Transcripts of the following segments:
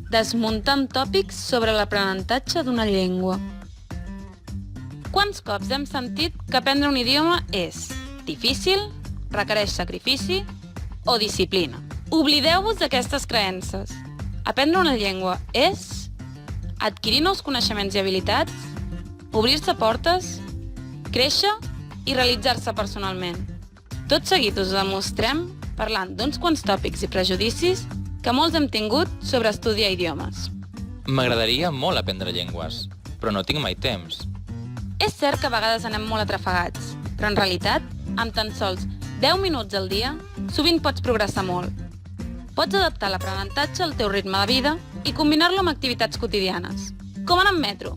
desmuntant tòpics sobre l'aprenentatge d'una llengua. Quants cops hem sentit que aprendre un idioma és difícil, requereix sacrifici o disciplina? Oblideu-vos d'aquestes creences. Aprendre una llengua és adquirir nous coneixements i habilitats, obrir-se portes, créixer i realitzar-se personalment. Tot seguit us ho demostrem parlant d'uns quants tòpics i prejudicis que molts hem tingut sobre estudiar idiomes. M'agradaria molt aprendre llengües, però no tinc mai temps. És cert que a vegades anem molt atrafegats, però en realitat, amb tan sols 10 minuts al dia, sovint pots progressar molt. Pots adaptar l'aprenentatge al teu ritme de vida i combinar-lo amb activitats quotidianes, com anar en metro.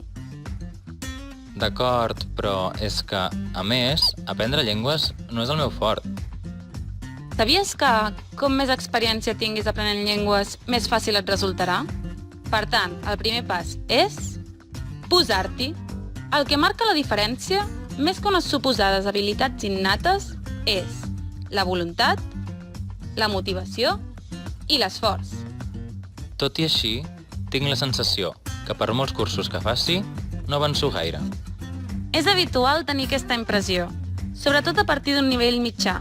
D'acord, però és que, a més, aprendre llengües no és el meu fort. Sabies que, com més experiència tinguis aprenent llengües, més fàcil et resultarà? Per tant, el primer pas és posar-t'hi. El que marca la diferència, més que unes suposades habilitats innates, és la voluntat, la motivació i l'esforç. Tot i així, tinc la sensació que per molts cursos que faci, no avanço gaire. És habitual tenir aquesta impressió, sobretot a partir d'un nivell mitjà,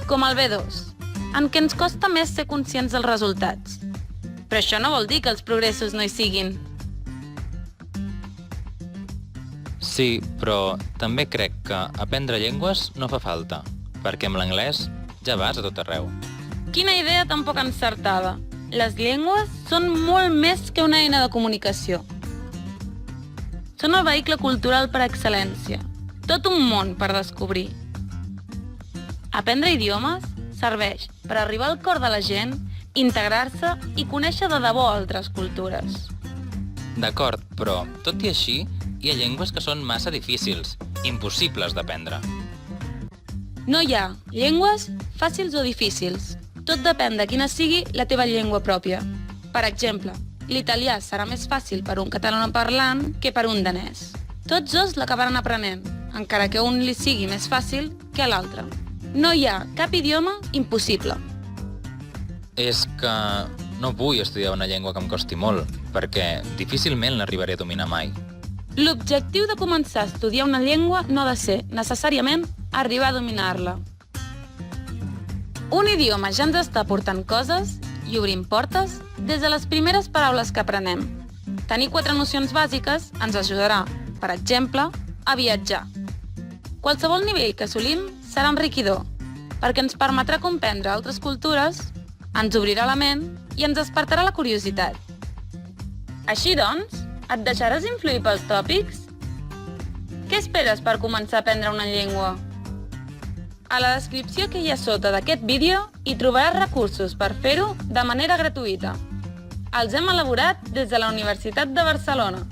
com el B2, en què ens costa més ser conscients dels resultats. Però això no vol dir que els progressos no hi siguin. Sí, però també crec que aprendre llengües no fa falta, perquè amb l'anglès ja vas a tot arreu. Quina idea tan poc encertada! Les llengües són molt més que una eina de comunicació. Són el vehicle cultural per excel·lència, tot un món per descobrir. Aprendre idiomes serveix per arribar al cor de la gent, integrar-se i conèixer de debò altres cultures. D'acord, però, tot i així, hi ha llengües que són massa difícils, impossibles d'aprendre. No hi ha llengües fàcils o difícils. Tot depèn de quina sigui la teva llengua pròpia. Per exemple, l'italià serà més fàcil per un catalanoparlant que per un danès. Tots dos l'acabaran aprenent, encara que un li sigui més fàcil que a l'altre. No hi ha cap idioma impossible. És que no vull estudiar una llengua que em costi molt, perquè difícilment l'arribaré a dominar mai. L'objectiu de començar a estudiar una llengua no ha de ser, necessàriament, arribar a dominar-la. Un idioma ja ens està portant coses i obrint portes des de les primeres paraules que aprenem. Tenir 4 nocions bàsiques ens ajudarà, per exemple, a viatjar. Qualsevol nivell que assolim serà enriquidor, perquè ens permetrà comprendre altres cultures, ens obrirà la ment i ens despertarà la curiositat. Així doncs, et deixaràs influir pels tòpics? Què esperes per començar a aprendre una llengua? A la descripció que hi ha sota d'aquest vídeo hi trobaràs recursos per fer-ho de manera gratuïta. Els hem elaborat des de la Universitat de Barcelona.